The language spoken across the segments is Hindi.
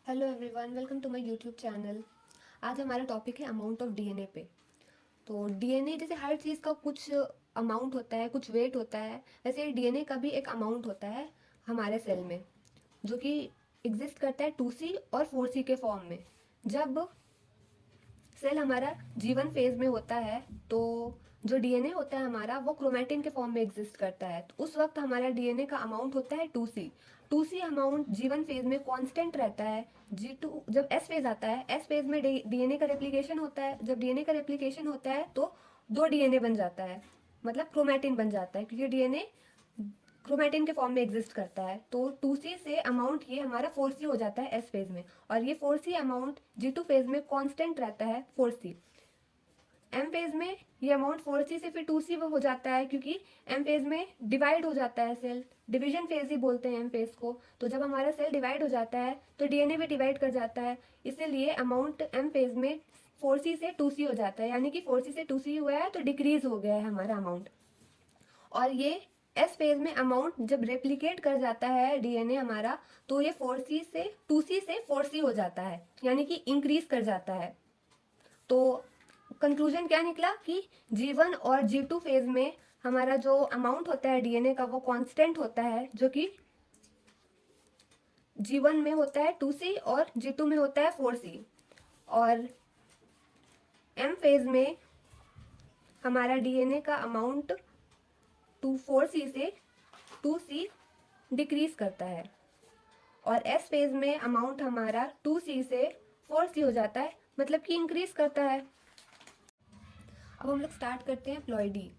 Hello everyone, welcome to my YouTube channel. आज हमारा टॉपिक है अमाउंट ऑफ डीएनए पे। तो डीएनए जैसे हर चीज़ का कुछ अमाउंट होता है, कुछ वेट होता है, वैसे डीएनए का भी एक अमाउंट होता है हमारे सेल में, जो कि एग्जिस्ट करता है 2C और 4C के फॉर्म में। जब सेल हमारा जीवन फेज में होता है तो जो डीएनए होता है हमारा वो क्रोमैटिन के फॉर्म में एग्जिस्ट करता है, तो उस वक्त हमारा डीएनए का अमाउंट होता है 2C अमाउंट जीवन फेज में कांस्टेंट रहता है। G2 जब एस फेज आता है, एस फेज में डीएनए का रेप्लिकेशन होता है। जब डीएनए का रेप्लिकेशन होता है तो दो डीएनए बन जाता है, मतलब क्रोमैटिन बन जाता है, क्योंकि डीएनए क्रोमैटिन के फॉर्म में एग्जिस्ट करता है। तो 2C से अमाउंट ये हमारा 4C हो जाता है एस फेज में, और ये 4C अमाउंट G2 फेज में कांस्टेंट रहता है 4C। एम फेज में ये अमाउंट 4C से फिर 2C हो जाता है, क्योंकि एम फेज में डिवाइड हो जाता है सेल, डिवीजन फेज ही बोलते हैं एम फेज को। तो जब हमारा सेल डिवाइड हो जाता है तो डीएनए भी डिवाइड कर जाता है, इसीलिए अमाउंट एम फेज में 4C से 2C हो जाता है, यानी कि 4C से 2C हुआ है तो डिक्रीज हो गया है हमारा अमाउंट। और ये एस फेज में अमाउंट जब रेप्लिकेट कर जाता है डीएनए हमारा, तो ये 4C से 2C से 4C हो जाता है, यानी कि इंक्रीज कर जाता है। तो कंक्लूजन क्या निकला कि G1 और G2 फेज में हमारा जो अमाउंट होता है डीएनए का वो कांस्टेंट होता है, जो कि G1 में होता है 2C और G2 में होता है 4C। और M फेज में हमारा डीएनए का अमाउंट 4C से 2C डिक्रीज करता है, और एस फेज में अमाउंट हमारा 2C से 4C हो जाता है, मतलब कि इंक्रीज करता है। अब हम लोग स्टार्ट करते हैं प्लॉइडी।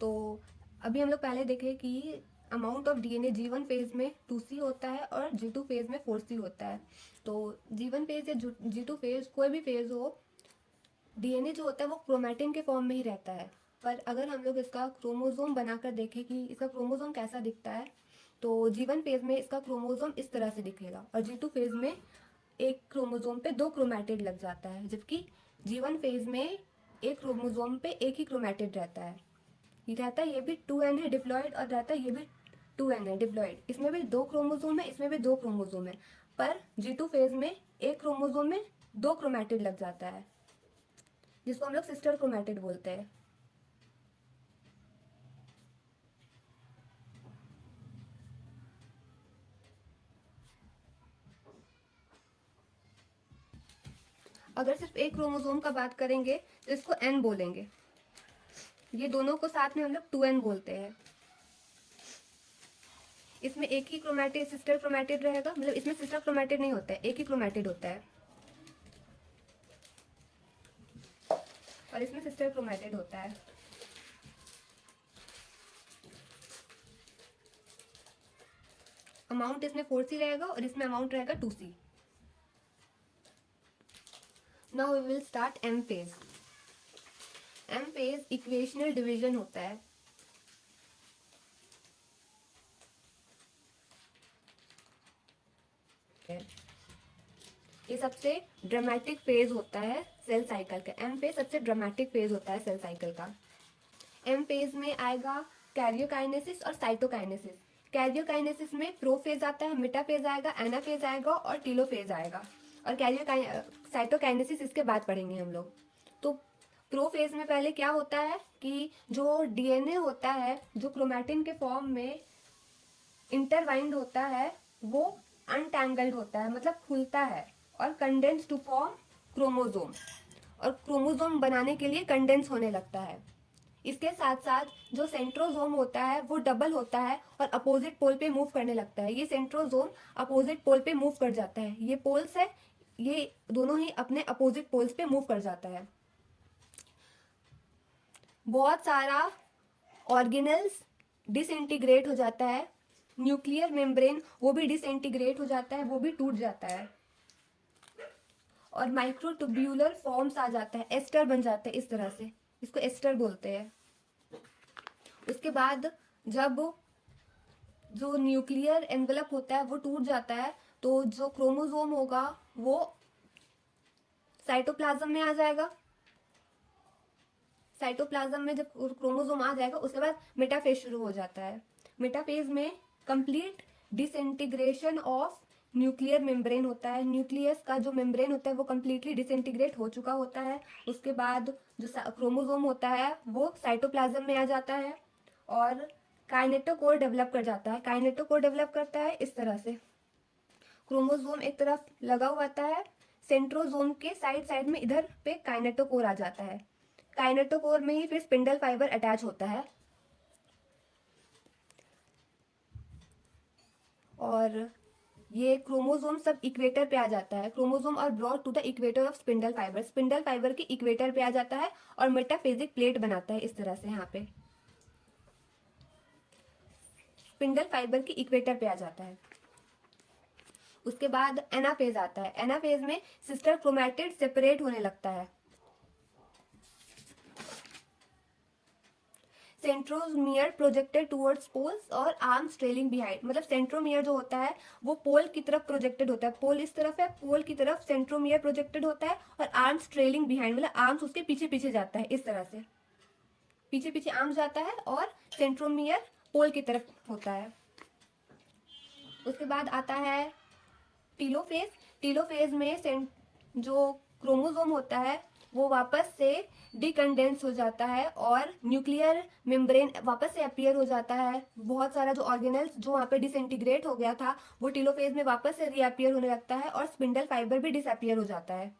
तो अभी हम लोग पहले देखे कि amount of DNA G1 phase में 2C होता है और G2 फेज में 4C होता है। तो G1 फेज या G2 फेज, कोई भी फेज हो, डीएनए जो होता है वो क्रोमैटिन के फॉर्म में ही रहता है। पर अगर हम लोग इसका क्रोमोसोम बनाकर देखें कि इसका क्रोमोसोम कैसा दिखता है, तो G1 फेज में इसका क्रोमोसोम इस तरह से दिखेगा, और G2 फेज में एक क्रोमोसोम पे दो क्रोमैटिड लग जाता है, जबकि G1 फेज में एक क्रोमोसोम पे एक ही क्रोमैटिड रहता है। ये रहता है, ये भी 2N है डिप्लॉयड, और रहता है ये भी 2N है डिप्लॉयड। इसमें भी दो क्रोमोसोम है, इसमें भी दो क्रोमोसोम है, पर G2 फेज में एक क्रोमोसोम में दो क्रोमैटिड लग जाता है, जिसको हम लोग सिस्टर क्रोमैटिड बोलते हैं। अगर सिर्फ एक क्रोमोसोम का बात करेंगे तो इसको N बोलेंगे। ये दोनों को साथ में हम लोग 2N बोलते हैं। इसमें एक ही क्रोमैटिड सिस्टर क्रोमैटिड रहेगा, मतलब इसमें सिस्टर क्रोमैटिड नहीं होता है, एक ही क्रोमैटिड होता है, और इसमें सिस्टर क्रोमैटिड होता है। अमाउंट इसमें 4C रहेगा और इसमें अमाउंट रहेगा 2C। Now we will start M phase. M phase equational division होता है। ये सबसे ड्रामेटिक फेज होता है सेल साइकिल का। एम फेज सबसे ड्रामेटिक फेज होता है सेल साइकिल का। एम फेज में आएगा कैरियोकाइनेसिस और साइटोकाइनेसिस। कैरियोकाइनेसिस में प्रोफेज आता है, मेटाफेज आएगा, एनाफेज आएगा और टीलोफेज आएगा, और साइटोकाइनेसिस इसके बाद पढ़ेंगे हम लोग। तो प्रोफेज में पहले क्या होता है कि जो डीएनए होता है जो क्रोमैटिन के फॉर्म में इंटरवाइंड होता है, वो अनटैंगल्ड होता है, मतलब खुलता है और कंडेंस टू फॉर्म क्रोमोसोम, और क्रोमोसोम बनाने के लिए कंडेंस होने लगता है। इसके साथ साथ जो सेंट्रोसोम होता है वो डबल होता है और अपोजिट पोल पे मूव करने लगता है। ये सेंट्रोसोम अपोजिट पोल पे मूव कर जाता है, ये पोल्स है, ये दोनों ही अपने अपोजिट पोल्स पे मूव कर जाता है। बहुत सारा ऑर्गेनल्स डिसइंटीग्रेट हो जाता है, न्यूक्लियर मेम्ब्रेन वो भी डिसइंटीग्रेट हो जाता है, वो भी टूट जाता है, और माइक्रोट्यूब्यूलर फॉर्म्स आ जाता है, एस्टर बन जाता है इस तरह से, इसको एस्टर बोलते हैं। उसके बाद जब जो न्यूक्लियर एनवेलप होता है वो टूट जाता है, तो जो क्रोमोसोम होगा वो साइटोप्लाज्म में आ जाएगा। साइटोप्लाज्म में जब क्रोमोसोम आ जाएगा उसके बाद मेटाफेज शुरू हो जाता है। मेटाफेज में complete disintegration of nuclear membrane होता है। न्यूक्लियस का जो मेम्ब्रेन होता है वो कम्प्लीटली डिसइंटीग्रेट हो चुका होता है। उसके बाद जो क्रोमोसोम होता है वो साइटोप्लाज्म में आ जाता है और काइनेटोकोर डेवलप कर जाता है। काइनेटोकोर डेवलप करता है इस तरह से, क्रोमोसोम एक तरफ लगा हुआ आता है, सेंट्रोसोम के साइड साइड में इधर पे काइनेटोकोर आ जाता है। काइनेटोकोर में ही फिर स्पिंडल फाइबर अटैच होता है और ये क्रोमोसोम सब इक्वेटर पे आ जाता है। Chromosome are brought to the equator of spindle fibre. Spindle fibre के इक्वेटर पे आ जाता है और मेटाफेजिक प्लेट बनाता है इस तरह से। यहाँ पे स्पिंडल फाइबर की इक्वेटर पे आ जाता है। उसके बाद एनाफेज आता है। एनाफेज में सिस्टर क्रोमैटिड सेपरेट होने लगता है। सेंट्रोमियर प्रोजेक्टेड टुवर्ड्स पोल्स और आर्म्स ट्रेलिंग बिहाइंड। मतलब सेंट्रोमियर जो होता है वो पोल की तरफ प्रोजेक्टेड होता है। पोल इस तरफ है, पोल की तरफ सेंट्रोमियर प्रोजेक्टेड होता है और आर्म्स ट्रेलिंग बिहाइंड, मतलब आर्म्स उसके पीछे पीछे जाता है इस तरह से। पीछे पीछे आर्म्स जाता है और सेंट्रोमियर पोल की तरफ होता है। उसके बाद आता है टीलोफेज। टीलोफेज में जो क्रोमोसोम होता है वो वापस से डिकंडेंस हो जाता है और न्यूक्लियर मेम्ब्रेन वापस से अपीयर हो जाता है। बहुत सारा जो ऑर्गेनल्स जो वहाँ पे डिसइंटीग्रेट हो गया था वो टीलोफेज में वापस से रीअपियर होने लगता है और स्पिंडल फाइबर भी डिसअपियर हो जाता है।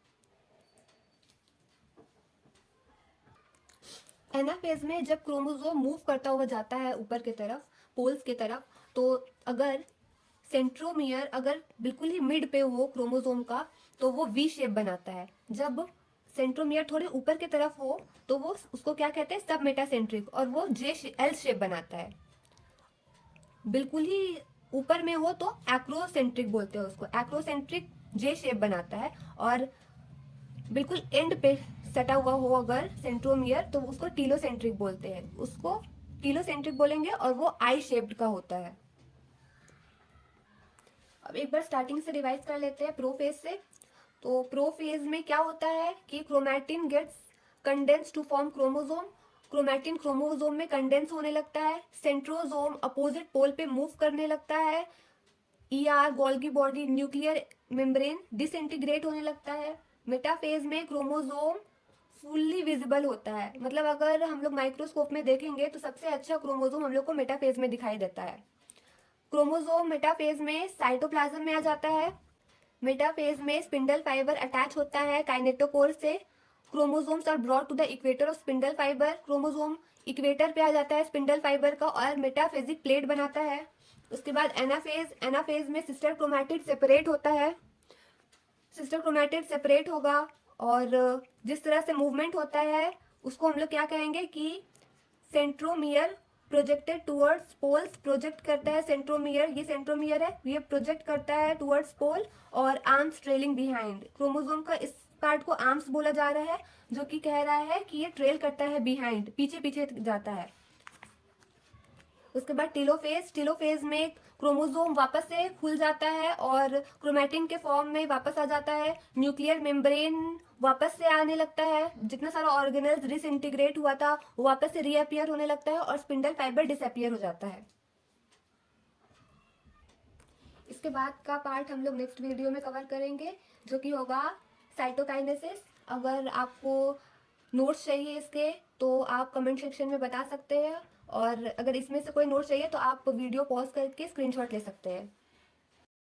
एनाफेज में जब क्रोमोसोम मूव करता हुआ जाता है ऊपर की तरफ, पोल्स की तरफ, तो अगर सेंट्रोमियर अगर बिल्कुल ही मिड पे हो क्रोमोसोम का तो वो वी शेप बनाता है। जब सेंट्रोमियर थोड़े ऊपर की तरफ हो तो वो उसको क्या कहते हैं, सब मेटासेंट्रिक, और वो एल शेप बनाता है। बिल्कुल ही ऊपर में हो तो एक्रोसेंट्रिक बोलते हैं उसको। एक्रोसेंट्रिक जे शेप बनाता है और बिल्कुल एंड पे सटा हुआ हो अगर सेंट्रोमियर तो उसको टीलोसेंट्रिक बोलते हैं। उसको टीलोसेंट्रिक बोलेंगे और वो आई शेप्ड का होता है। अब एक बार स्टार्टिंग से रिवाइज कर लेते हैं प्रोफेज से। तो प्रोफेज में क्या होता है कि chromatin gets condense to form chromosome. Chromatin chromosome में कंडेंस होने लगता है। सेंट्रोसोम अपोजिट पोल पे मूव करने लगता है। ER Golgi body nuclear membrane disintegrate होने लगता है। मेटाफेज में क्रोमोसोम फुल्ली विजिबल होता है। मतलब अगर हम लोग माइक्रोस्कोप में देखेंगे तो सबसे अच्छा क्रोमोसोम हम लोग को मेटाफेज में दिखाई देता है। क्रोमोसोम मेटाफेज में साइटोप्लाज्म में आ जाता है। मेटाफेज में स्पिंडल फाइबर अटैच होता है काइनेटोकोर से। Chromosomes are brought to the equator of spindle fibre. Chromosome equator पे आ जाता है स्पिंडल फाइबर का और मेटाफेजिक प्लेट बनाता है। उसके बाद एनाफेज। एनाफेज में सिस्टर क्रोमैटिड सेपरेट होता है। सिस्टर क्रोमैटिड सेपरेट होगा और जिस तरह से मूवमेंट होता है उसको हम लोग क्या कहेंगे कि centromere projected towards poles project करता है। सेंट्रोमियर, ये सेंट्रोमियर है, ये प्रोजेक्ट करता है टुवर्ड्स पोल और आर्म्स ट्रेलिंग बिहाइंड। क्रोमोसोम का इस पार्ट को आर्म्स बोला जा रहा है जो कि कह रहा है कि ये ट्रेल करता है बिहाइंड, पीछे पीछे जाता है। उसके बाद टीलोफेज। टीलोफेज में क्रोमोसोम वापस से खुल जाता है और क्रोमैटिन के फॉर्म में वापस आ जाता है। न्यूक्लियर मेम्ब्रेन वापस से आने लगता है। जितना सारा ऑर्गेनल्स डिसइंटीग्रेट हुआ था वो वापस से रीअपियर होने लगता है और स्पिंडल फाइबर डिसअपियर हो जाता है। इसके बाद का पार्ट हम लोग नेक्स्ट वीडियो में कवर करेंगे जो कि होगा साइटोकाइनेसिस। अगर आपको नोट्स चाहिए इसके तो आप कमेंट सेक्शन में बता सकते हैं और अगर इसमें से कोई नोट्स चाहिए तो आप वीडियो पॉज करके स्क्रीनशॉट ले सकते हैं।